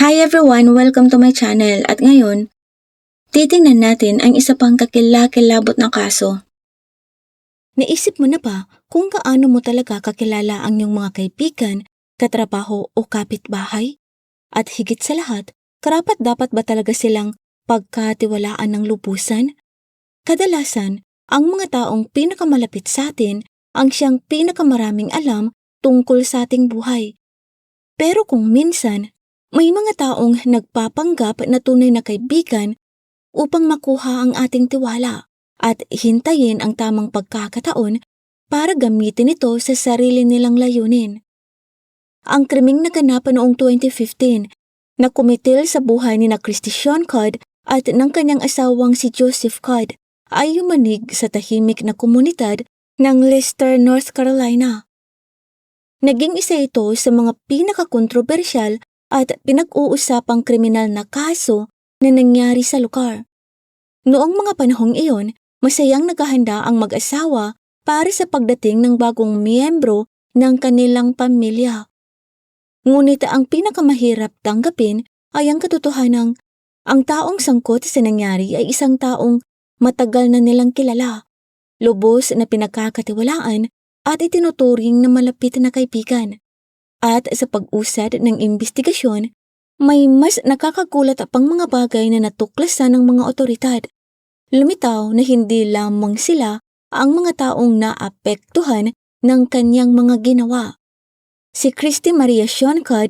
Hi everyone! Welcome to my channel at ngayon, titingnan natin ang isa pang kakilakilabot na kaso. Naisip mo na ba kung gaano mo talaga kakilala ang iyong mga kaibigan, katrabaho o kapitbahay? At higit sa lahat, karapat-dapat ba talaga silang pagkatiwalaan ng lubusan? Kadalasan, ang mga taong pinakamalapit sa atin ang siyang pinakamaraming alam tungkol sa ating buhay. Pero kung minsan, may mga taong nagpapanggap na tunay na kaibigan upang makuha ang ating tiwala at hintayin ang tamang pagkakataon para gamitin ito sa sarili nilang layunin. Ang krimeng naganap noong 2015 na kumitil sa buhay ni Christy Sean Codd at ng kanyang asawang si Joseph Codd ay yumanig sa tahimik na komunidad ng Lister, North Carolina. Naging isa ito sa mga pinakakontrobersyal at pinag-uusapang kriminal na kaso na nangyari sa lugar. Noong mga panahong iyon, masayang naghahanda ang mag-asawa para sa pagdating ng bagong miyembro ng kanilang pamilya. Ngunit ang pinakamahirap tanggapin ay ang katotohanang ang taong sangkot sa nangyari ay isang taong matagal na nilang kilala, lubos na pinagkakatiwalaan at itinuturing na malapit na kaibigan. At sa pag-usad ng imbestigasyon, may mas nakakagulat pang mga bagay na natuklasan ng mga otoridad. Lumitaw na hindi lamang sila ang mga taong naapektuhan ng kanyang mga ginawa. Si Christy Maria Sean Codd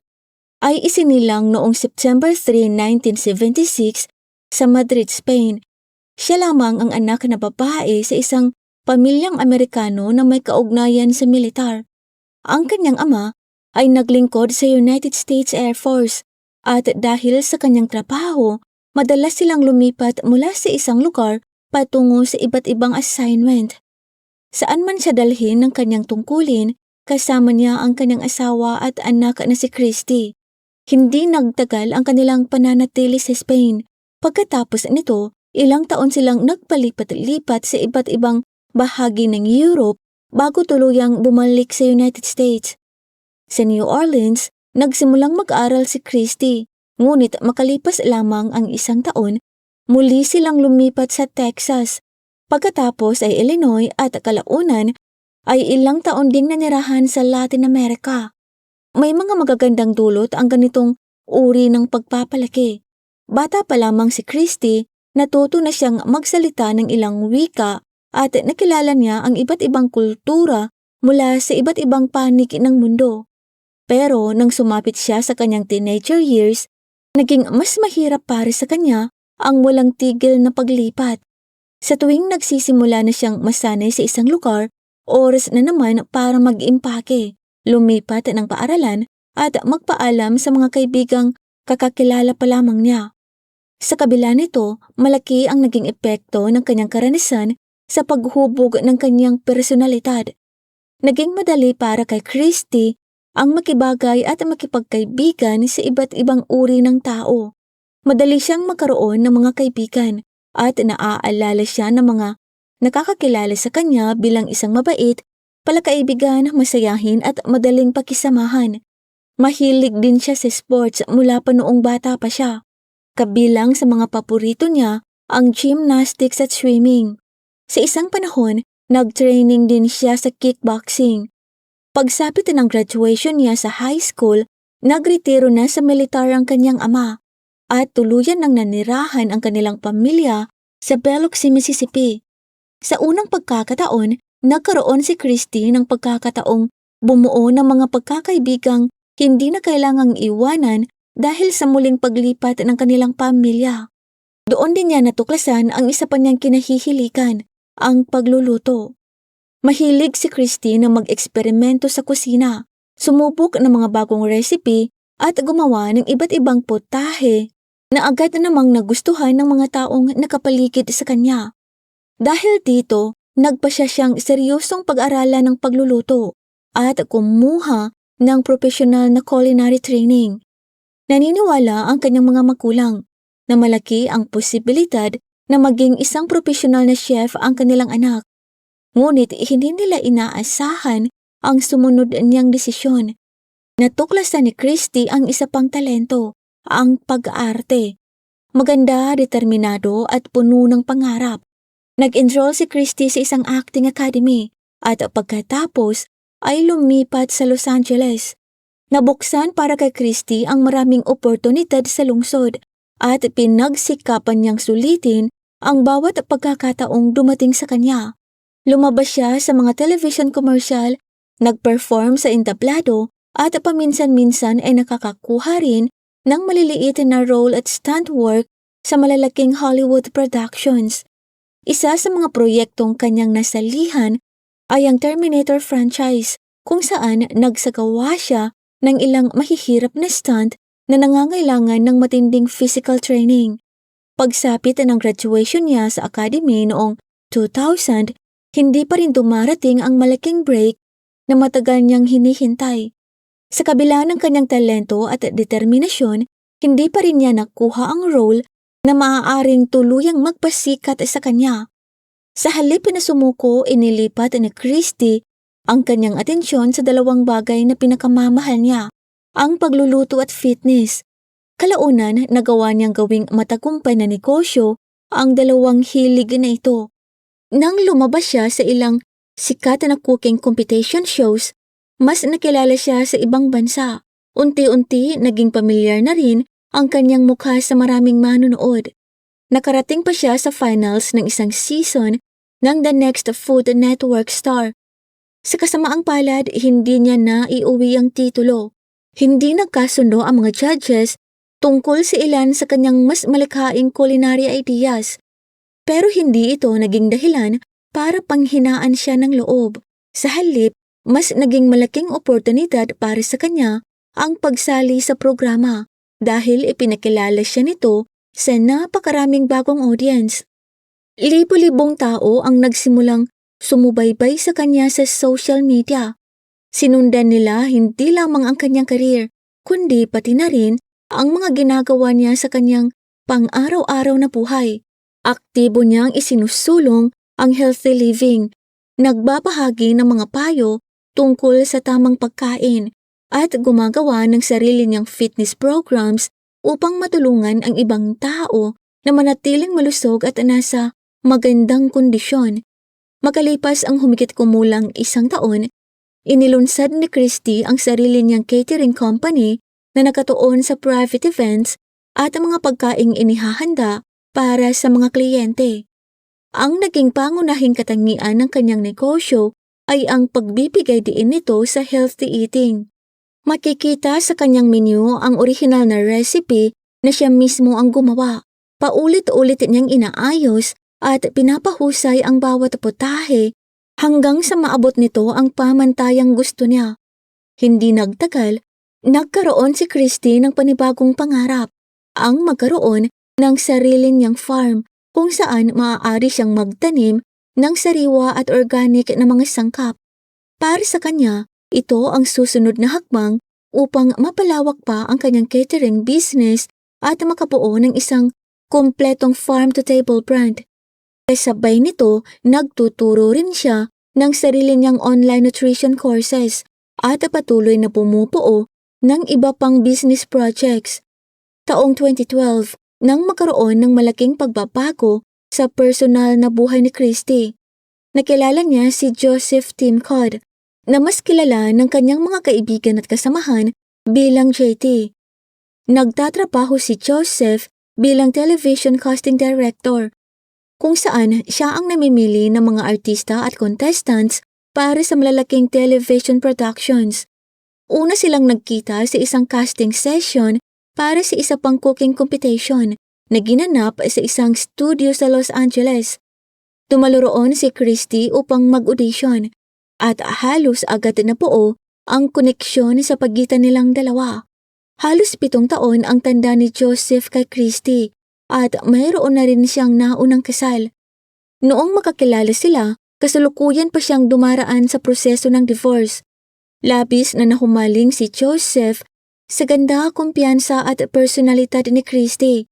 ay isinilang noong September 3, 1976 sa Madrid, Spain. Siya lamang ang anak na babae sa isang pamilyang Amerikano na may kaugnayan sa militar. Ang kanyang ama ay naglingkod sa United States Air Force at dahil sa kanyang trabaho, madalas silang lumipat mula sa isang lugar patungo sa iba't ibang assignment. Saan man siya dalhin ng kanyang tungkulin, kasama niya ang kanyang asawa at anak na si Christy. Hindi nagtagal ang kanilang pananatili sa Spain. Pagkatapos nito, ilang taon silang nagpalipat-lipat sa iba't ibang bahagi ng Europe bago tuluyang bumalik sa United States. Sa New Orleans, nagsimulang mag-aral si Christy, ngunit makalipas lamang ang isang taon, muli silang lumipat sa Texas. Pagkatapos ay Illinois at kalaunan ay ilang taon ding nanirahan sa Latin America. May mga magagandang dulot ang ganitong uri ng pagpapalaki. Bata pa lamang si Christy, natuto na siyang magsalita ng ilang wika at nakilala niya ang iba't ibang kultura mula sa iba't ibang panig ng mundo. Pero nang sumapit siya sa kanyang teenager years, naging mas mahirap para sa kanya ang walang tigil na paglipat. Sa tuwing nagsisimula na siyang masanay sa isang lugar, oras na naman para mag-impake, lumipat ng paaralan at magpaalam sa mga kaibigang kakakilala pa lamang niya. Sa kabila nito, malaki ang naging epekto ng kanyang karanasan sa paghubog ng kanyang personalidad. Naging madali para kay Christy ang makibagay at makipagkaibigan sa iba't ibang uri ng tao. Madali siyang magkaroon ng mga kaibigan at naaalala siya ng mga nakakakilala sa kanya bilang isang mabait, palakaibigan, masayahin at madaling pakisamahan. Mahilig din siya sa sports mula pa noong bata pa siya. Kabilang sa mga paborito niya ang gymnastics at swimming. Sa isang panahon, nag-training din siya sa kickboxing. Pagsapit ng graduation niya sa high school, nagretiro na sa militar ang kanyang ama at tuluyan nang nanirahan ang kanilang pamilya sa Biloxi, Mississippi. Sa unang pagkakataon, nagkaroon si Christy ng pagkakataong bumuo ng mga pagkakaibigang hindi na kailangang iwanan dahil sa muling paglipat ng kanilang pamilya. Doon din niya natuklasan ang isa pa niyang kinahihilikan, ang pagluluto. Mahilig si Christy na mag-eksperimento sa kusina, sumubok ng mga bagong recipe at gumawa ng iba't ibang putahe na agad namang nagustuhan ng mga taong nakapaligid sa kanya. Dahil dito, nagpasya siyang seryosong pag-aralan ng pagluluto at kumuha ng profesional na culinary training. Naniniwala ang kanyang mga magulang na malaki ang posibilidad na maging isang profesional na chef ang kanilang anak. Ngunit hindi nila inaasahan ang sumunod niyang desisyon. Natuklasan ni Christy ang isa pang talento, ang pag-arte. Maganda, determinado at puno ng pangarap. Nag-enroll si Christy sa isang acting academy at pagkatapos ay lumipat sa Los Angeles. Nabuksan para kay Christy ang maraming oportunidad sa lungsod at pinagsikapan niyang sulitin ang bawat pagkakataong dumating sa kanya. Lumabas siya sa mga television commercial, nag-perform sa entablado at paminsan-minsan ay nakakakuha rin ng maliliit na role at stunt work sa malalaking Hollywood productions. Isa sa mga proyektong kanyang nasalihan ay ang Terminator franchise kung saan nagsagawa siya ng ilang mahihirap na stunt na nangangailangan ng matinding physical training. Pagsapit ng graduation niya sa academy noong 2000, hindi pa rin dumarating ang malaking break na matagal niyang hinihintay. Sa kabila ng kanyang talento at determinasyon, hindi pa rin niya nakuha ang role na maaaring tuluyang magpasikat sa kanya. Sa halip na sumuko, inilipat ni Christy ang kanyang atensyon sa dalawang bagay na pinakamamahal niya, ang pagluluto at fitness. Kalaunan, nagawa niyang gawing matagumpay na negosyo ang dalawang hilig na ito. Nang lumabas siya sa ilang sikat na cooking competition shows, mas nakilala siya sa ibang bansa. Unti-unti naging pamilyar na rin ang kanyang mukha sa maraming manonood. Nakarating pa siya sa finals ng isang season ng The Next Food Network Star. Sa kasamaang palad, hindi niya na iuwi ang titulo. Hindi nagkasundo ang mga judges tungkol sa ilan sa kanyang mas malikhaing culinary ideas. Pero hindi ito naging dahilan para panghinaan siya ng loob. Sa halip, mas naging malaking oportunidad para sa kanya ang pagsali sa programa dahil ipinakilala siya nito sa napakaraming bagong audience. Libo-libong tao ang nagsimulang sumubaybay sa kanya sa social media. Sinundan nila hindi lamang ang kanyang career, kundi pati na rin ang mga ginagawa niya sa kanyang pang-araw-araw na buhay. Aktibo niyang isinusulong ang healthy living, nagbabahagi ng mga payo tungkol sa tamang pagkain at gumagawa ng sarili niyang fitness programs upang matulungan ang ibang tao na manatiling malusog at nasa magandang kondisyon. Makalipas ang humigit kumulang 1 taon, inilunsad ni Christy ang sarili niyang catering company na nakatuon sa private events at mga pagkaing inihahanda para sa mga kliyente. Ang naging pangunahing katangian ng kanyang negosyo ay ang pagbibigay diin nito sa healthy eating. Makikita sa kanyang menu ang orihinal na recipe na siya mismo ang gumawa. Paulit-ulit niyang inaayos at pinapahusay ang bawat putahe hanggang sa maabot nito ang pamantayang gusto niya. Hindi nagtagal, nagkaroon si Christy ng panibagong pangarap, ang magkaroon ng sarili niyang farm kung saan maaari siyang magtanim ng sariwa at organic na mga sangkap. Para sa kanya, ito ang susunod na hakbang upang mapalawak pa ang kanyang catering business at makabuo ng isang kumpletong farm-to-table brand. Kasabay nito, nagtuturo rin siya ng sarili niyang online nutrition courses at patuloy na pumupuo ng iba pang business projects. Taong 2012, nang magkaroon ng malaking pagbabago sa personal na buhay ni Christy. Nakilala niya si Joseph Timcod, na mas kilala ng kanyang mga kaibigan at kasamahan bilang JT. Nagtatrabaho si Joseph bilang television casting director, kung saan siya ang namimili ng mga artista at contestants para sa malalaking television productions. Una silang nagkita sa isang casting session para sa isa pang cooking competition na ginanap sa isang studio sa Los Angeles. Dumalo roon si Christy upang mag-audition at halos agad nabuo ang koneksyon sa pagitan nilang dalawa. Halos 7 taon ang tanda ni Joseph kay Christy at mayroon na rin siyang naunang kasal. Noong makakilala sila, kasalukuyan pa siyang dumaraan sa proseso ng divorce. Labis na nahumaling si Joseph sa ganda, kumpiyansa at personalidad ni Christy.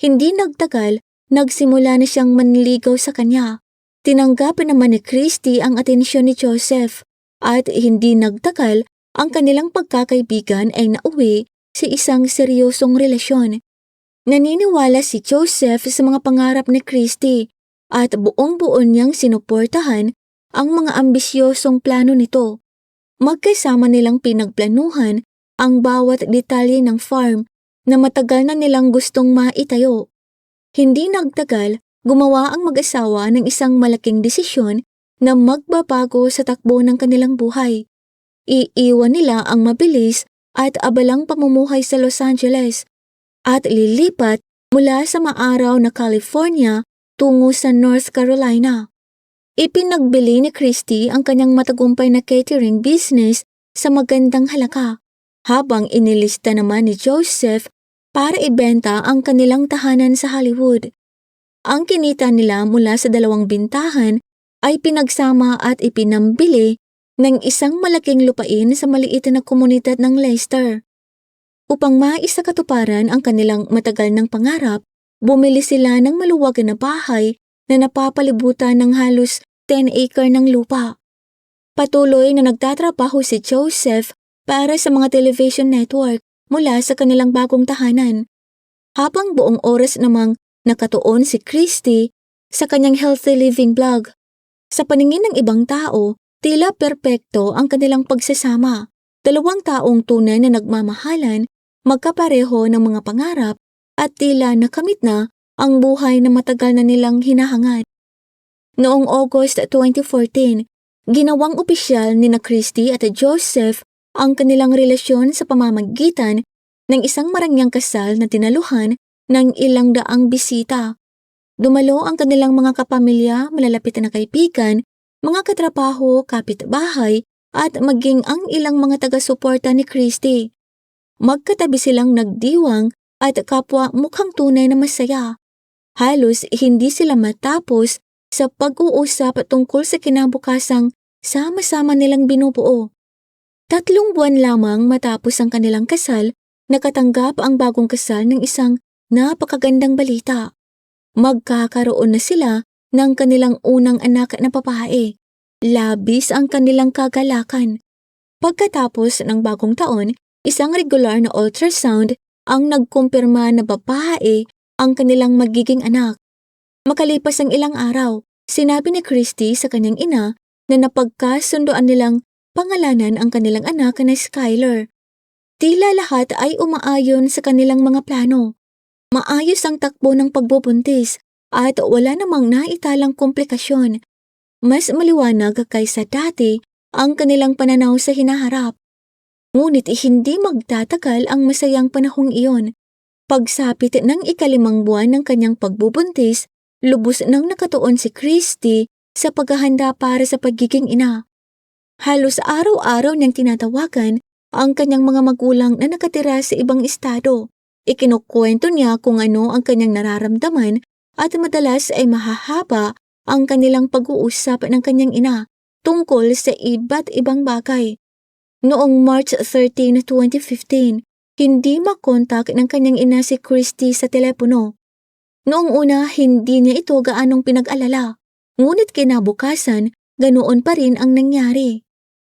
Hindi nagtagal, nagsimula na siyang manligaw sa kanya. Tinanggap naman ni Christy ang atensyon ni Joseph at hindi nagtagal ang kanilang pagkakaibigan ay nauwi sa isang seryosong relasyon. Naniniwala si Joseph sa mga pangarap ni Christy at buong-buo niyang sinuportahan ang mga ambisyosong plano nito. Magkasama nilang pinagplanuhan ang bawat detalye ng farm na matagal na nilang gustong maitayo. Hindi nagtagal, gumawa ang mag-asawa ng isang malaking desisyon na magbabago sa takbo ng kanilang buhay. Iiwan nila ang mabilis at abalang pamumuhay sa Los Angeles at lilipat mula sa maaraw na California tungo sa North Carolina. Ipinagbili ni Christy ang kanyang matagumpay na catering business sa magandang halaga, habang inilista naman ni Joseph para ibenta ang kanilang tahanan sa Hollywood. Ang kinita nila mula sa dalawang bintahan ay pinagsama at ipinambili ng isang malaking lupain sa maliit na komunidad ng Leicester. Upang maisakatuparan ang kanilang matagal ng pangarap, bumili sila ng maluwag na bahay na napapalibutan ng halos 10 acre ng lupa. Patuloy na nagtatrabaho si Joseph para sa mga television network mula sa kanilang bagong tahanan, habang buong oras namang nakatuon si Christy sa kanyang healthy living blog. Sa paningin ng ibang tao, tila perpekto ang kanilang pagsasama. Dalawang taong tunay na nagmamahalan, magkapareho ng mga pangarap at tila nakamit na ang buhay na matagal na nilang hinahangad. Noong August 2014, ginawang opisyal ni na Christy at Joseph ang kanilang relasyon sa pamamagitan ng isang marangyang kasal na dinaluhan ng ilang daang bisita. Dumalo ang kanilang mga kapamilya, malalapit na kaibigan, mga katrabaho, kapitbahay at maging ang ilang mga taga-suporta ni Christy. Magkatabi silang nagdiwang at kapwa mukhang tunay na masaya. Halos hindi sila matapos sa pag-uusap tungkol sa kinabukasang sama-sama nilang binubuo. 3 buwan lamang matapos ang kanilang kasal, nakatanggap ang bagong kasal ng isang napakagandang balita. Magkakaroon na sila ng kanilang unang anak na babae. Labis ang kanilang kagalakan. Pagkatapos ng bagong taon, isang regular na ultrasound ang nagkumpirma na babae ang kanilang magiging anak. Makalipas ang ilang araw, sinabi ni Christy sa kanyang ina na napagkasundoan nilang pangalanan ang kanilang anak na Skylar. Tila lahat ay umaayon sa kanilang mga plano. Maayos ang takbo ng pagbubuntis at wala namang naitalang komplikasyon. Mas maliwanag kaysa dati ang kanilang pananaw sa hinaharap. Ngunit hindi magtatagal ang masayang panahong iyon. Pagsapit ng 5 buwan ng kanyang pagbubuntis, lubos nang nakatuon si Christy sa paghahanda para sa pagiging ina. Halos araw-araw niyang tinatawagan ang kanyang mga magulang na nakatira sa ibang estado. Ikinukwento niya kung ano ang kanyang nararamdaman at madalas ay mahahaba ang kanilang pag-uusap ng kanyang ina tungkol sa iba't ibang bagay. Noong March 13, 2015, hindi makontak ng kanyang ina si Christy sa telepono. Noong una, hindi niya ito gaanong pinag-alala. Ngunit kinabukasan, ganoon pa rin ang nangyari.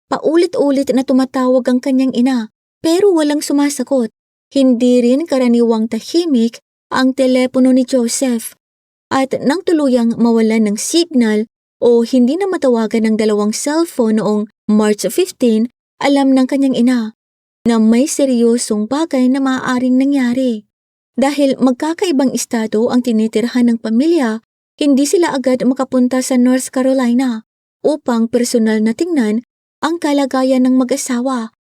Paulit-ulit na tumatawag ang kanyang ina, pero walang sumasagot. Hindi rin karaniwang tahimik ang telepono ni Joseph. At nang tuluyang mawalan ng signal o hindi na matawagan ng dalawang cellphone noong March 15, alam ng kanyang ina na may seryosong bagay na maaaring nangyari. Dahil magkakaibang estado ang tinitirhan ng pamilya, hindi sila agad makapunta sa North Carolina upang personal na tingnan ang kalagayan ng mag-asawa.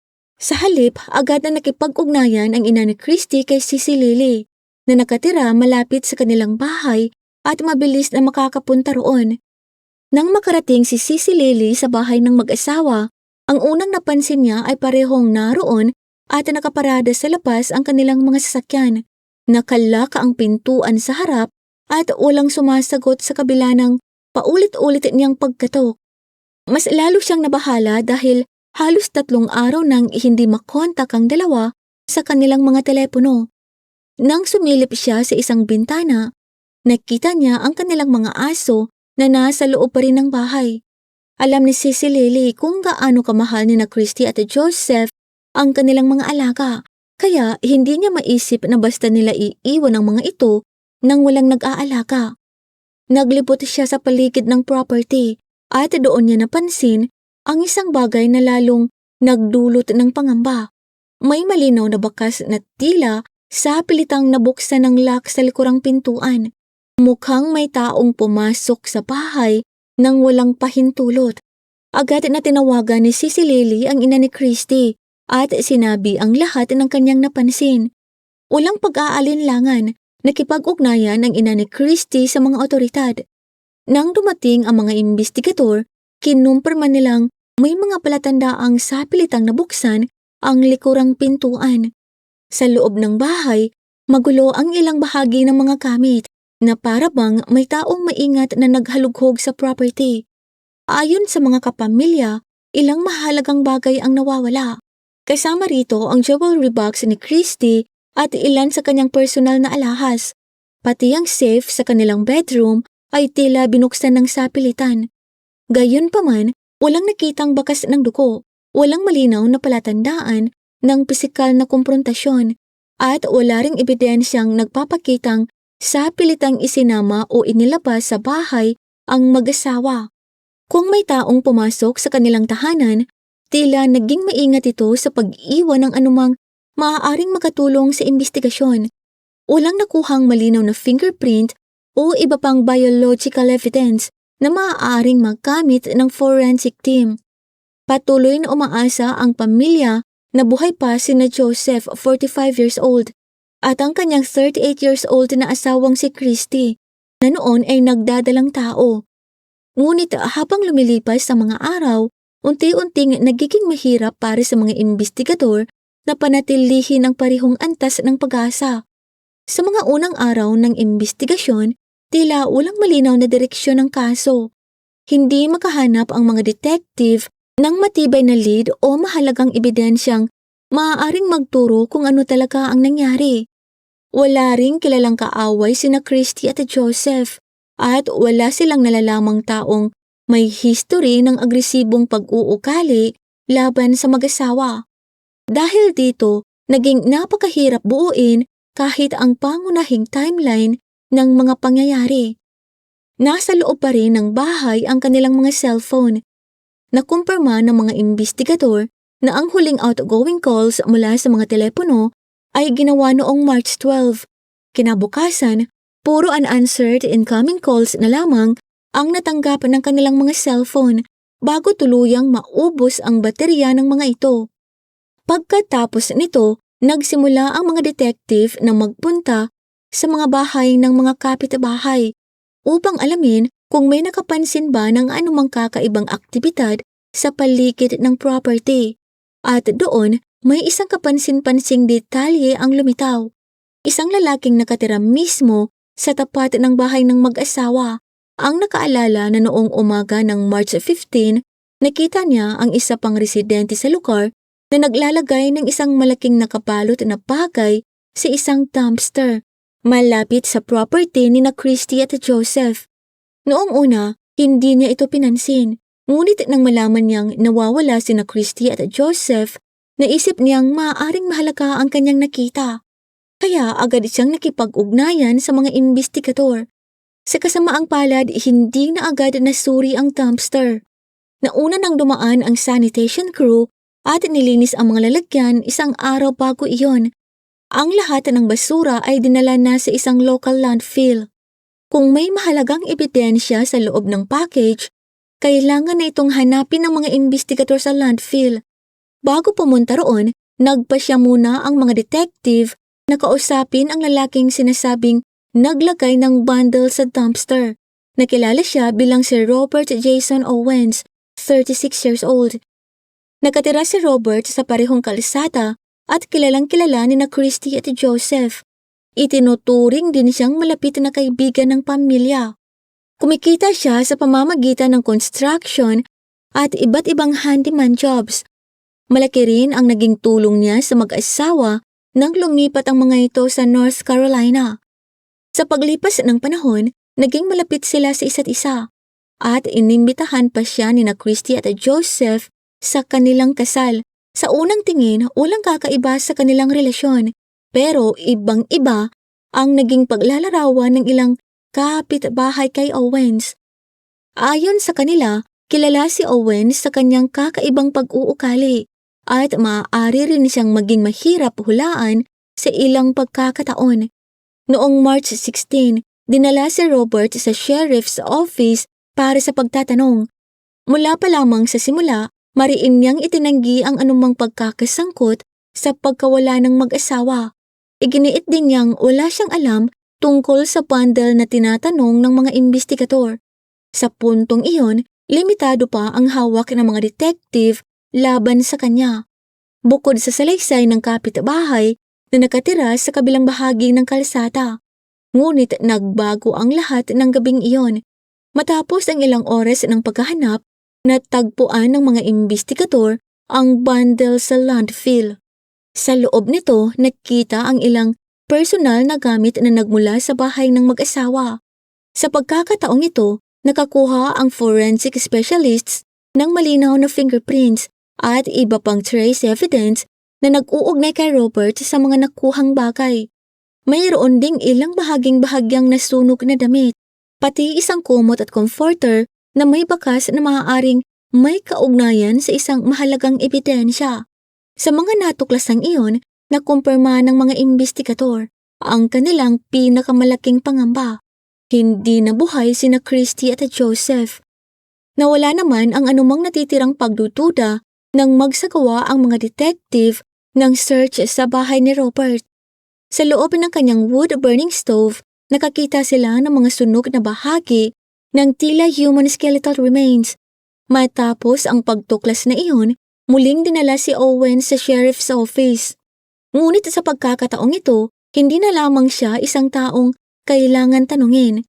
Sa halip, agad na nakipag-ugnayan ang ina ni Christy kay Sissy Lily na nakatira malapit sa kanilang bahay at mabilis na makakapunta roon. Nang makarating si Sissy Lily sa bahay ng mag-asawa, ang unang napansin niya ay parehong naroon at nakaparada sa labas ang kanilang mga sasakyan. Nakalaka ang pintuan sa harap at walang sumasagot sa kabila ng paulit-ulit niyang pagkatok. Mas lalo siyang nabahala dahil halos 3 araw nang hindi makontak ang dalawa sa kanilang mga telepono. Nang sumilip siya sa isang bintana, nakita niya ang kanilang mga aso na nasa loob pa rin ng bahay. Alam ni Sissy Lily kung gaano kamahal ni na Christy at Joseph ang kanilang mga alaga, Kaya hindi niya maisip na basta nila iiwan ang mga ito nang walang nag-aalaga. Naglibot siya sa paligid ng property at doon niya napansin ang isang bagay na lalong nagdulot ng pangamba. May malinaw na bakas na tila sa pilitang nabuksan ng lock sa likurang pintuan. Mukhang may taong pumasok sa bahay nang walang pahintulot. Agad na tinawagan ni Sisi Lily ang ina ni Christy at sinabi ang lahat ng kanyang napansin. Walang pag-aalinlangan, nakipag-ugnayan ang ina ni Christy sa mga otoridad. Nang dumating ang mga imbestigador, kinumpirma nilang may mga palatandaang sa pilitang nabuksan ang likurang pintuan. Sa loob ng bahay, magulo ang ilang bahagi ng mga gamit na para bang may taong maingat na naghalughog sa property. Ayon sa mga kapamilya, ilang mahalagang bagay ang nawawala. Kasama rito ang jewelry box ni Christy at ilan sa kanyang personal na alahas. Pati ang safe sa kanilang bedroom ay tila binuksan ng sapilitan. Gayunpaman, walang nakitang bakas ng dugo, walang malinaw na palatandaan ng pisikal na kumprontasyon, at wala ring ebidensyang nagpapakitang sapilitang isinama o inilabas sa bahay ang mag-asawa. Kung may taong pumasok sa kanilang tahanan, tila naging maingat ito sa pag-iwan ng anumang maaaring makatulong sa imbestigasyon. Walang nakuhang malinaw na fingerprint o iba pang biological evidence na maaaring magamit ng forensic team. Patuloy na umaasa ang pamilya na buhay pa sina Joseph, 45 years old, at ang kanyang 38 years old na asawang si Christy, na noon ay nagdadalang tao. Ngunit habang lumilipas sa mga araw, unti-unting nagiging mahirap para sa mga imbestigador na panatilihin ang parehong antas ng pag-asa. Sa mga unang araw ng imbestigasyon, tila walang malinaw na direksyon ng kaso. Hindi makahanap ang mga detective ng matibay na lead o mahalagang ebidensyang maaaring magturo kung ano talaga ang nangyari. Wala ring kilalang kaaway sina Christy at Joseph, at wala silang nalalamang taong may history ng agresibong pag-uugali laban sa mag-asawa. Dahil dito, naging napakahirap buuin kahit ang pangunahing timeline ng mga pangyayari. Nasa loob pa rin ng bahay ang kanilang mga cellphone. Nakumpirma ng mga imbestigador na ang huling outgoing calls mula sa mga telepono ay ginawa noong March 12. Kinabukasan, puro unanswered incoming calls na lamang ang natanggap ng kanilang mga cellphone bago tuluyang maubos ang baterya ng mga ito. Pagkatapos nito, nagsimula ang mga detective na magpunta sa mga bahay ng mga kapitbahay upang alamin kung may nakapansin ba ng anumang kakaibang aktibidad sa paligid ng property. At doon, may isang kapansin-pansing detalye ang lumitaw. Isang lalaking nakatira mismo sa tapat ng bahay ng mag-asawa. Ang nakaalala na noong umaga ng March 15, nakita niya ang isa pang residente sa lugar na naglalagay ng isang malaking nakabalot na bagay sa isang dumpster malapit sa property ni na Christy at Joseph. Noong una, hindi niya ito pinansin, ngunit nang malaman niyang nawawala sina Christy at Joseph, naisip niyang maaaring mahalaga ang kanyang nakita. Kaya agad siyang nakipag-ugnayan sa mga imbestigador. Sa kasamaang palad, hindi na agad nasuri ang dumpster. Nauna nang dumaan ang sanitation crew at nilinis ang mga lalagyan isang araw bago iyon. Ang lahat ng basura ay dinala na sa isang local landfill. Kung may mahalagang ebidensya sa loob ng package, kailangan na itong hanapin ng mga imbestigador sa landfill. Bago pumunta roon, nagpasya muna ang mga detective na kausapin ang lalaking sinasabing naglagay ng bundle sa dumpster. Nakilala siya bilang si Robert Jason Owens, 36 years old. Nakatira si Robert sa parehong kalsada at kilalang-kilala ni na Christy at Joseph. Itinuturing din siyang malapit na kaibigan ng pamilya. Kumikita siya sa pamamagitan ng construction at iba't ibang handyman jobs. Malaki rin ang naging tulong niya sa mag-asawa nang lumipat ang mga ito sa North Carolina. Sa paglipas ng panahon, naging malapit sila sa isa't isa at inimbitahan pa siya ni na Christy at Joseph sa kanilang kasal Sa unang tingin, walang kakaiba sa kanilang relasyon, pero ibang-iba ang naging paglalarawan ng ilang kapitbahay kay Owens. Ayon sa kanila, kilala si Owens sa kanyang kakaibang pag-uugali at maaari rin siyang maging mahirap hulaan sa ilang pagkakataon. Noong March 16, dinala si Robert sa sheriff's office para sa pagtatanong. Mula pa lamang sa simula, mariin niyang itinanggi ang anumang pagkakasangkot sa pagkawala ng mag-asawa. Iginiit din niyang wala siyang alam tungkol sa bundle na tinatanong ng mga imbestigador. Sa puntong iyon, limitado pa ang hawak ng mga detective laban sa kanya. Bukod sa salaysay ng kapitbahay na nakatira sa kabilang bahagi ng kalsada. Ngunit nagbago ang lahat ng gabing iyon. Matapos ang ilang oras ng paghahanap, natagpuan ng mga imbestigador ang bundle sa landfill. Sa loob nito, nakita ang ilang personal na gamit na nagmula sa bahay ng mag-asawa. Sa pagkakataong ito, nakakuha ang forensic specialists ng malinaw na fingerprints at iba pang trace evidence na nag-uugnay kay Robert sa mga nakuhang bagay. Mayroon ding ilang bahagyang nasunog na damit, pati isang kumot at comforter na may bakas na maaaring may kaugnayan sa isang mahalagang ebidensya. Sa mga natuklasang iyon, nakumpirma ng mga imbestigador ang kanilang pinakamalaking pangamba. Hindi nabuhay sina Christy at Joseph. Nawala naman ang anumang natitirang pagdududa nang magsagawa ang mga detective ng search sa bahay ni Robert. Sa loob ng kanyang wood-burning stove, nakakita sila ng mga sunog na bahagi ng tila human skeletal remains. Matapos ang pagtuklas na iyon, muling dinala si Owen sa sheriff's office. Ngunit sa pagkakataong ito, hindi na lamang siya isang taong kailangan tanungin.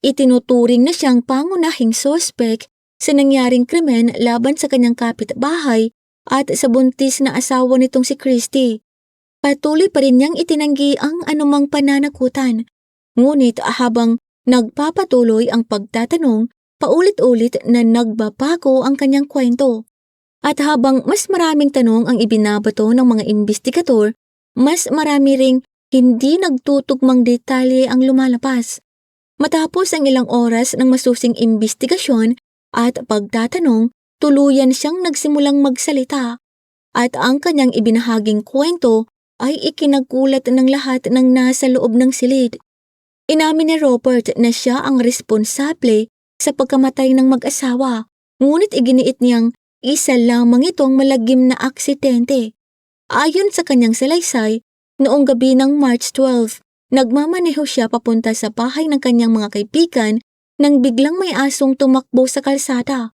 Itinuturing na siyang pangunahing sospek sa nangyaring krimen laban sa kanyang kapitbahay at sa buntis na asawa nitong si Christy. Patuloy pa rin niyang itinanggi ang anumang pananakutan. Ngunit habang nagpapatuloy ang pagtatanong, paulit-ulit na nagbabago ang kanyang kwento. At habang mas maraming tanong ang ibinabato ng mga imbestigador, mas marami ring hindi nagtutugmang detalye ang lumalabas. Matapos ang ilang oras ng masusing imbestigasyon at pagtatanong, tuluyan siyang nagsimulang magsalita. At ang kanyang ibinahaging kwento ay ikinagulat ng lahat ng nasa loob ng silid. Inamin ni Robert na siya ang responsable sa pagkamatay ng mag-asawa, ngunit iginiit niyang isa lamang itong malagim na aksidente. Ayon sa kanyang salaysay, noong gabi ng March 12, nagmamaneho siya papunta sa bahay ng kanyang mga kaibigan nang biglang may asong tumakbo sa kalsada.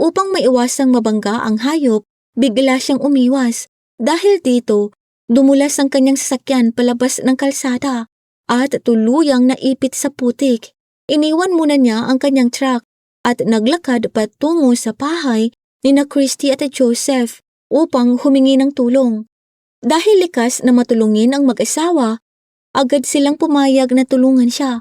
Upang maiwasang mabangga ang hayop, bigla siyang umiwas. Dahil dito, dumulas ang kanyang sasakyan palabas ng kalsada at tuluyang naipit sa putik. Iniwan muna niya ang kanyang truck at naglakad patungo sa bahay ni Christy at Joseph upang humingi ng tulong. Dahil likas na matulungin ang mag-asawa, agad silang pumayag na tulungan siya.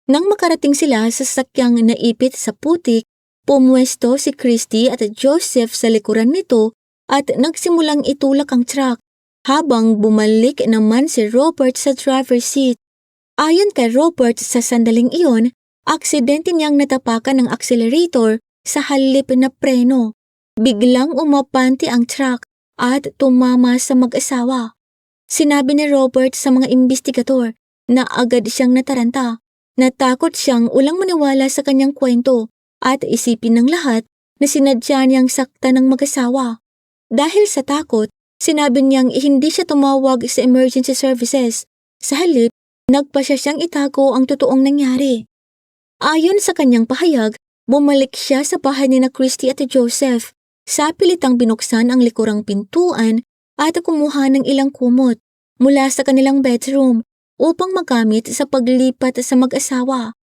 Nang makarating sila sa sasakyang naipit sa putik, pumwesto si Christy at Joseph sa likuran nito at nagsimulang itulak ang truck habang bumalik naman si Robert sa driver's seat. Ayon kay Robert sa sandaling iyon, aksidente niyang natapakan ng accelerator sa halip na preno. Biglang umapante ang truck at tumama sa mag-asawa. Sinabi ni Robert sa mga imbestigador na agad siyang nataranta. Natakot siyang ulang maniwala sa kanyang kwento at isipin ng lahat na sinadya niyang sakta ng mag-asawa. Dahil sa takot, sinabi niyang hindi siya tumawag sa emergency services. Sa halip, nagpasya siyang itago ang totoong nangyari. Ayon sa kanyang pahayag, bumalik siya sa bahay ni Christy at Joseph. Sa pilitang binuksan ang likurang pintuan at kumuha ng ilang kumot mula sa kanilang bedroom upang magamit sa paglipat sa mag-asawa.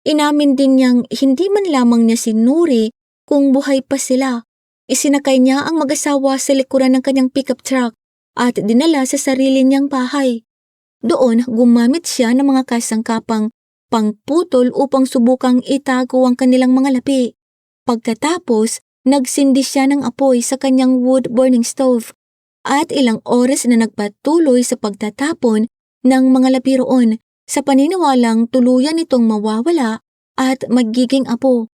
Inamin din niyang hindi man lamang niya sinuri kung buhay pa sila. Isinakay niya ang mag-asawa sa likuran ng kanyang pickup truck at dinala sa sarili niyang bahay. Doon, gumamit siya ng mga kasangkapang pangputol upang subukang itago ang kanilang mga labi. Pagkatapos, nagsindi siya ng apoy sa kanyang wood-burning stove at ilang oras na nagpatuloy sa pagtatapon ng mga labi roon sa paniniwalang tuluyan itong mawawala at magiging apo.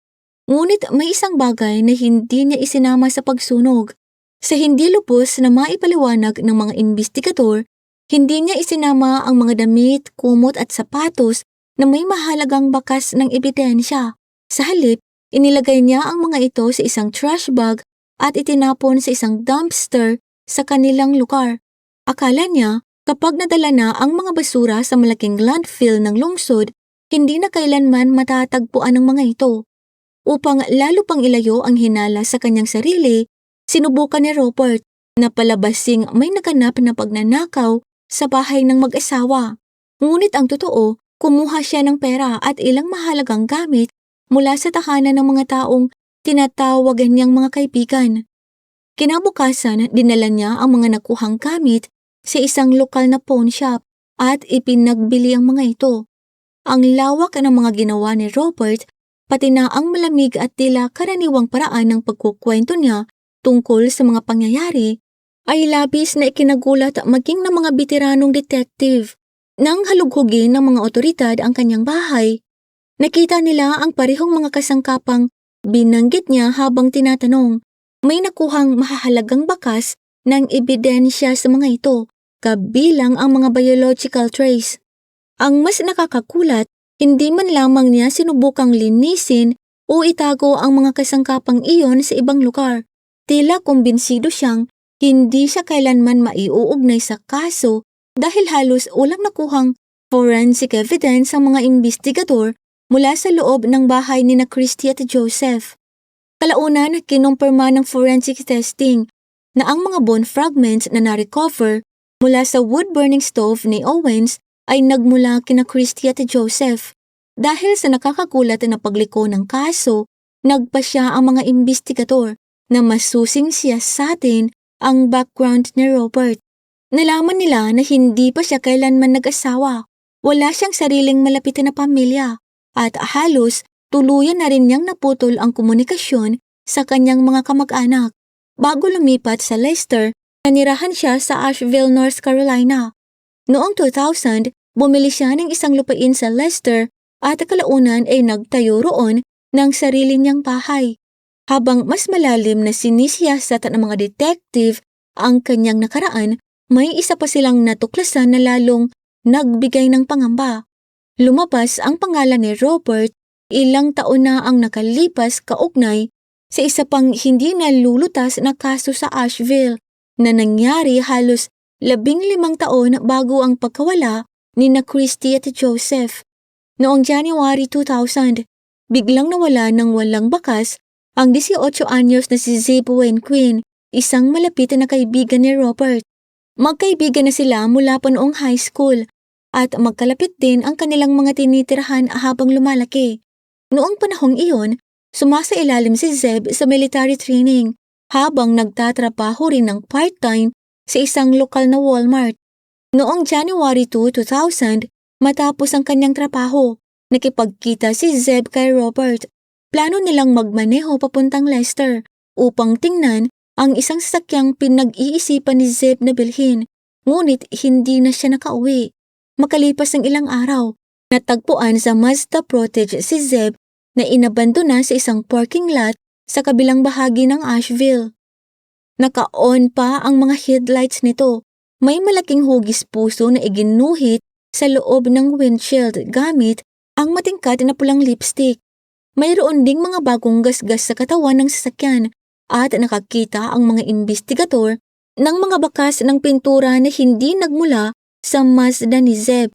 Ngunit may isang bagay na hindi niya isinama sa pagsunog. Sa hindi lubos na maipaliwanag ng mga imbestigador, hindi niya isinama ang mga damit, kumot at sapatos na may mahalagang bakas ng ebidensya. Sa halip, inilagay niya ang mga ito sa isang trash bag at itinapon sa isang dumpster sa kanilang lugar. Akala niya, kapag nadala na ang mga basura sa malaking landfill ng lungsod, hindi na kailanman matatagpuan ng mga ito. Upang lalo pang ilayo ang hinala sa kanyang sarili, sinubukan ni Robert na palabasing may naganap na pagnanakaw sa bahay ng mag-asawa. Ngunit ang totoo, kumuha siya ng pera at ilang mahalagang gamit mula sa tahanan ng mga taong tinatawagan niyang mga kaibigan. Kinabukasan, dinala niya ang mga nakuhang gamit sa isang lokal na pawn shop at ipinagbili ang mga ito. Ang lawak ng mga ginawa ni Robert, pati na ang malamig at tila karaniwang paraan ng pagkukwento niya tungkol sa mga pangyayari, ay labis na ikinagulat maging ng mga bitiranong detective. Nang halughugin ng mga otoridad ang kanyang bahay, nakita nila ang parehong mga kasangkapang binanggit niya habang tinatanong. May nakuhang mahahalagang bakas ng ebidensya sa mga ito, kabilang ang mga biological trace. Ang mas nakakakulat, hindi man lamang niya sinubukang linisin o itago ang mga kasangkapang iyon sa ibang lugar. Tila kumbinsido siyang hindi siya kailanman maiuugnay sa kaso dahil halos walang nakuhang forensic evidence ang mga investigador mula sa loob ng bahay ni Christy at Joseph. Kalaunan, kinumpirma ng forensic testing na ang mga bone fragments na na-recover mula sa wood-burning stove ni Owens ay nagmula kina Christy at Joseph. Dahil sa nakakagulat na pagliko ng kaso, nagpasya ang mga investigador na masusing siyasatin ang background ni Robert. Nalaman nila na hindi pa siya kailanman nag-asawa. Wala siyang sariling malapitan na pamilya at halos tuluyan na rin niyang naputol ang komunikasyon sa kanyang mga kamag-anak. Bago lumipat sa Leicester, nanirahan siya sa Asheville, North Carolina. Noong 2000, bumili siya ng isang lupain sa Leicester at kalaunan ay nagtayo roon ng sarili niyang bahay. Habang mas malalim na sinisiyasat ng mga detective ang kanyang nakaraan, may isa pa silang natuklasan na lalong nagbigay ng pangamba. Lumabas ang pangalan ni Robert ilang taon na ang nakalipas kaugnay sa isa pang hindi nalulutas na kaso sa Asheville na nangyari halos 15 taon bago ang pagkawala ni Christy at Joseph. Noong January 2000, biglang nawala ng walang bakas ang 18 anyos na si Zeb Wayne Quinn, isang malapit na kaibigan ni Robert. Magkaibigan na sila mula pa noong high school at magkalapit din ang kanilang mga tinitirahan habang lumalaki. Noong panahong iyon, sumasailalim si Zeb sa military training habang nagtatrabaho rin ng part-time sa isang lokal na Walmart. Noong January 2, 2000, matapos ang kanyang trabaho, nakipagkita si Zeb kay Robert. Plano nilang magmaneho papuntang Leicester upang tingnan ang isang sasakyang pinag-iisipan ni Zeb na bilhin, ngunit hindi na siya nakauwi. Makalipas ng ilang araw, natagpuan sa Mazda Protege si Zeb na inabandona sa isang parking lot sa kabilang bahagi ng Asheville. Naka-on pa ang mga headlights nito. May malaking hugis puso na iginuhit sa loob ng windshield gamit ang matingkad na pulang lipstick. Mayroon ding mga bagong gasgas sa katawan ng sasakyan at nakakita ang mga investigador ng mga bakas ng pintura na hindi nagmula sa Mazda ni Zeb.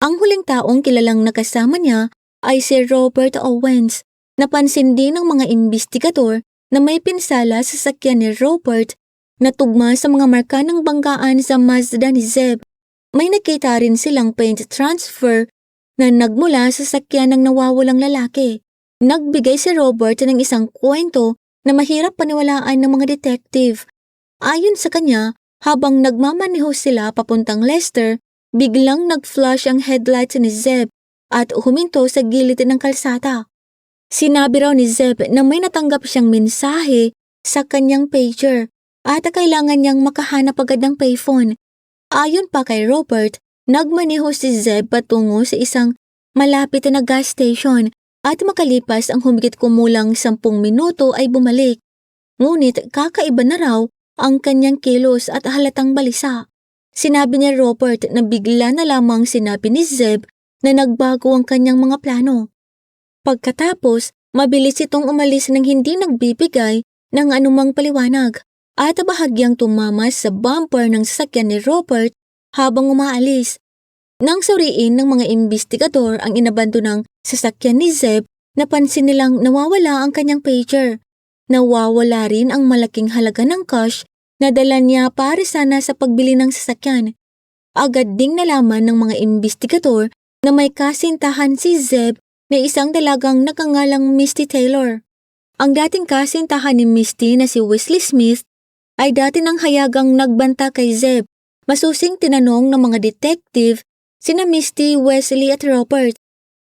Ang huling taong kilalang nakasama niya ay si Robert Owens. Napansin din ng mga investigador na may pinsala sa sasakyan ni Robert na tugma sa mga marka ng banggaan sa Mazda ni Zeb. May nakita rin silang paint transfer na nagmula sa sasakyan ng nawawalang lalaki. Nagbigay si Robert ng isang kwento na mahirap paniwalaan ng mga detective. Ayon sa kanya, habang nagmamaneho sila papuntang Leicester, biglang nag-flash ang headlights ni Zeb at huminto sa gilid ng kalsada. Sinabi raw ni Zeb na may natanggap siyang mensahe sa kanyang pager at kailangan niyang makahanap agad ng payphone. Ayon pa kay Robert, nagmaneho si Zeb patungo sa isang malapit na gas station at makalipas ang humigit kumulang 10 minuto ay bumalik. Ngunit kakaiba na raw ang kanyang kilos at halatang balisa. Sinabi ni Robert na bigla na lamang sinabi ni Zeb na nagbago ang kanyang mga plano. Pagkatapos, mabilis itong umalis nang hindi nagbibigay ng anumang paliwanag at bahagyang tumamas sa bumper ng sasakyan ni Robert habang umaalis. Nang suriin ng mga investigador ang inabando ng sasakyan ni Zeb, napansin nilang nawawala ang kanyang pager. Nawawala rin ang malaking halaga ng cash na dala niya para sana sa pagbili ng sasakyan. Agad ding nalaman ng mga investigador na may kasintahan si Zeb na isang dalagang nakangalang Misty Taylor. Ang dating kasintahan ni Misty na si Wesley Smith ay dati nang hayagang nagbanta kay Zeb. Masusing tinanong ng mga detective sina Misty, Wesley at Robert.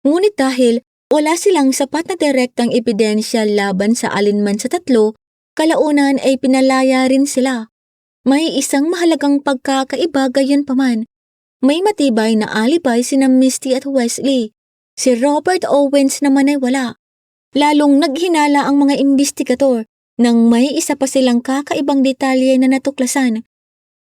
Ngunit dahil wala silang sapat na direktang ebidensya laban sa alinman sa tatlo, kalaunan ay pinalaya rin sila. May isang mahalagang pagkakaiba gayunpaman. May matibay na alibay sina Misty at Wesley. Si Robert Owens naman ay wala. Lalong naghinala ang mga investigador nang may isa pa silang kakaibang detalye na natuklasan.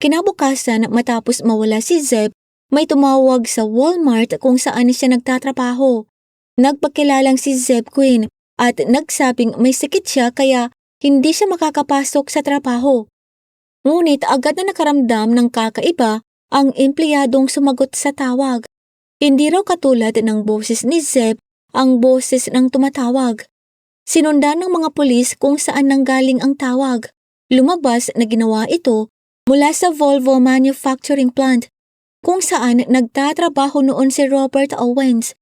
Kinabukasan matapos mawala si Zeb, may tumawag sa Walmart kung saan siya nagtatrabaho. Nagpakilalang si Zeb Quinn at nagsabing may sakit siya kaya hindi siya makakapasok sa trabaho. Ngunit agad na nakaramdam ng kakaiba ang empleyadong sumagot sa tawag. Hindi raw katulad ng boses ni Zeb ang boses ng tumatawag. Sinundan ng mga pulis kung saan nanggaling ang tawag. Lumabas na ginawa ito mula sa Volvo manufacturing plant kung saan nagtatrabaho noon si Robert Owens.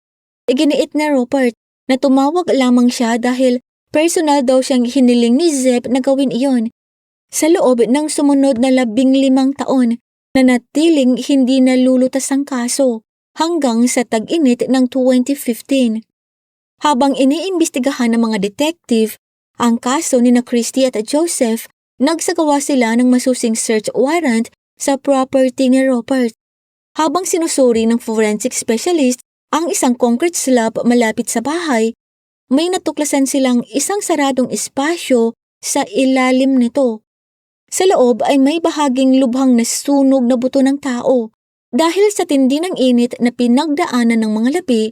Iginiit ni Robert na tumawag lamang siya dahil personal daw siyang hiniling ni Zeb na gawin iyon. Sa loob ng sumunod na 15 taon, nanatiling hindi nalulutas ang kaso hanggang sa tag-init ng 2015. Habang iniimbestigahan ng mga detective ang kaso ni na Christy at Joseph, nagsagawa sila ng masusing search warrant sa property ni Robert. Habang sinusuri ng forensic specialist ang isang concrete slab malapit sa bahay, may natuklasan silang isang saradong espasyo sa ilalim nito. Sa loob ay may bahaging lubhang nasunog na buto ng tao. Dahil sa tindi ng init na pinagdaanan ng mga labi,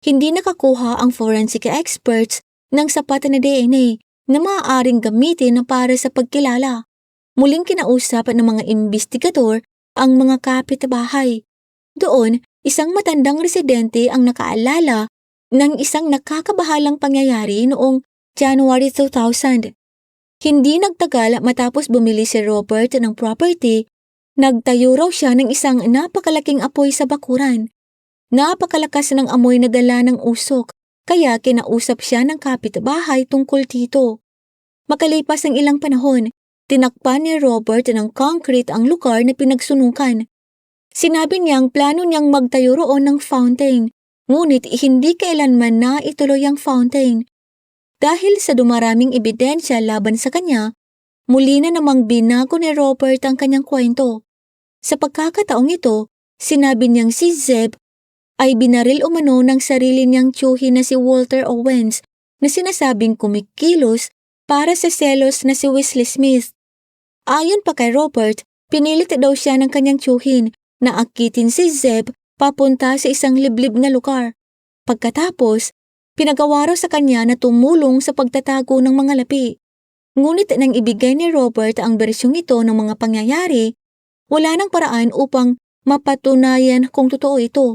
hindi nakakuha ang forensic experts ng sapat na DNA na maaaring gamitin para sa pagkilala. Muling kinausap ng mga investigador ang mga kapitbahay. Doon, isang matandang residente ang nakaalala ng isang nakakabahalang pangyayari noong January 2000. Hindi nagtagal matapos bumili si Robert ng property, nagtayo raw siya ng isang napakalaking apoy sa bakuran. Napakalakas ng amoy na dala ng usok, kaya kinausap siya ng kapitbahay tungkol dito. Makalipas ang ilang panahon, tinakpan ni Robert ng concrete ang lugar na pinagsunukan. Sinabi niyang plano niyang magtayo roon ng fountain, ngunit hindi kailanman na ituloy ang fountain. Dahil sa dumaraming ebidensya laban sa kanya, muli na namang binago ni Robert ang kanyang kwento. Sa pagkakataong ito, sinabi niyang si Zeb ay binaril umano ng sarili niyang tiyuhin na si Walter Owens na sinasabing kumikilos para sa selos na si Wesley Smith. Ayon pa kay Robert, pinilit daw siya ng kanyang tiyuhin na akitin si Zeb papunta sa isang liblib na lugar. Pagkatapos, pinagawa raw sa kanya na tumulong sa pagtatago ng mga lapi. Ngunit nang ibigay ni Robert ang bersyong ito ng mga pangyayari, wala nang paraan upang mapatunayan kung totoo ito.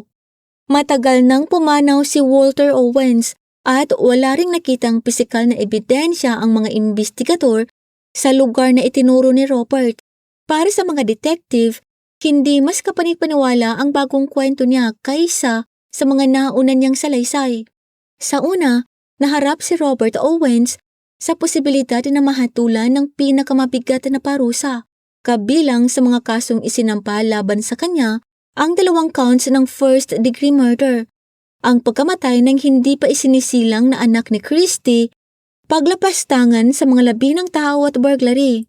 Matagal nang pumanaw si Walter Owens at wala ring nakitang pisikal na ebidensya ang mga investigador sa lugar na itinuro ni Robert. Para sa mga detective, hindi mas kapanipaniwala ang bagong kwento niya kaysa sa mga nauna niyang salaysay. Sa una, naharap si Robert Owens sa posibilidad na mahatulan ng pinakamabigat na parusa. Kabilang sa mga kasong isinampa laban sa kanya, ang 2 counts ng first-degree murder, ang pagkamatay ng hindi pa isinisilang na anak ni Christy, paglapastangan sa mga labi ng tao at burglary.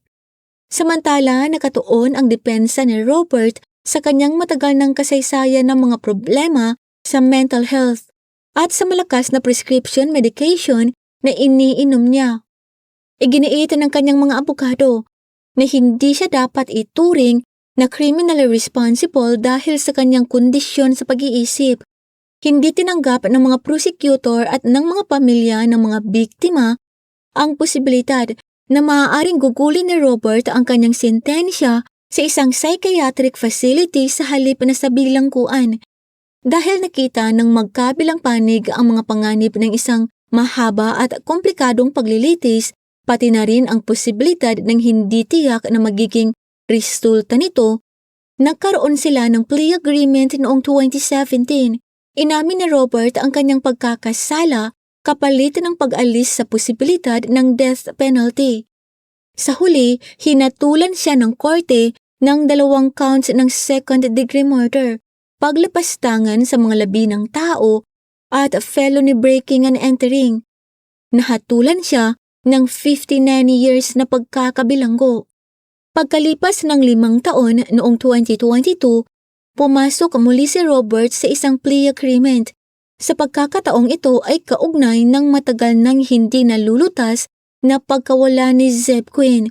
Samantala, nakatuon ang depensa ni Robert sa kanyang matagal ng kasaysayan ng mga problema sa mental health at sa malakas na prescription medication na iniinom niya. Iginiit ng kanyang mga abogado na hindi siya dapat ituring na criminally responsible dahil sa kanyang kondisyon sa pag-iisip. Hindi tinanggap ng mga prosecutor at ng mga pamilya ng mga biktima ang posibilidad na maaaring gugulin ni Robert ang kanyang sentensya sa isang psychiatric facility sa halip na sa bilangguan. Dahil nakita ng magkabilang panig ang mga panganib ng isang mahaba at komplikadong paglilitis, pati na rin ang posibilidad ng hindi tiyak na magiging resulta nito, nagkaroon sila ng plea agreement noong 2017. Inamin ni Robert ang kanyang pagkakasala kapalit ng pag-alis sa posibilidad ng death penalty. Sa huli, hinatulan siya ng korte ng 2 counts ng second-degree murder, paglapastangan sa mga labi ng tao at felony breaking and entering. Nahatulan siya ng 59 years na pagkakabilanggo. Pagkalipas ng 5 taon noong 2022, pumasok muli si Robert sa isang plea agreement. Sa pagkakataong ito ay kaugnay ng matagal nang hindi nalulutas na pagkawala ni Zeb Quinn.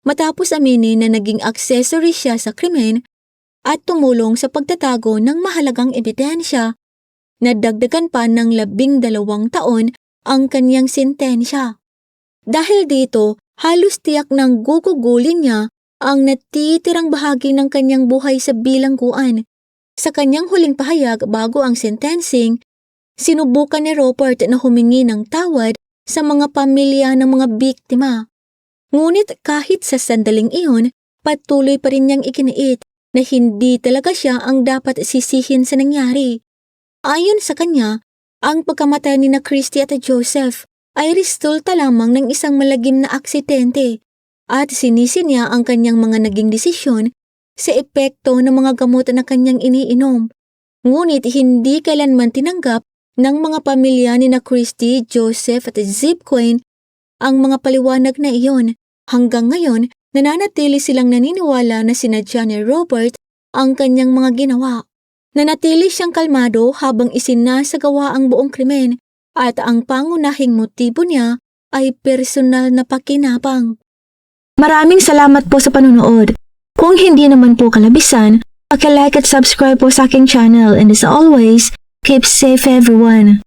Matapos aminin na naging accessory siya sa krimen at tumulong sa pagtatago ng mahalagang ebidensya, nadagdagan pa ng 12 taon ang kanyang sentensya. Dahil dito, halos tiyak ng gugugulin niya ang natitirang bahagi ng kanyang buhay sa bilangguan. Sa kanyang huling pahayag bago ang sentencing, sinubukan ni Robert na humingi ng tawad sa mga pamilya ng mga biktima. Ngunit kahit sa sandaling iyon, patuloy pa rin niyang ikiniit na hindi talaga siya ang dapat sisihin sa nangyari. Ayon sa kanya, ang pagkamatay ni Christy at Joseph ay resulta lamang ng isang malagim na aksidente at sinisi niya ang kanyang mga naging desisyon sa epekto ng mga gamot na kanyang iniinom. Ngunit hindi kailanman tinanggap ng mga pamilya ni Christy, Joseph at Zeb Quinn ang mga paliwanag na iyon. Hanggang ngayon, nananatili silang naniniwala na sinadya ni Robert ang kanyang mga ginawa. Nanatili siyang kalmado habang isinasagawa ang buong krimen at ang pangunahing motibo niya ay personal na pakinabang. Maraming salamat po sa panunood. Kung hindi naman po kalabisan, paki-like at subscribe po sa aking channel, and as always, keep safe everyone.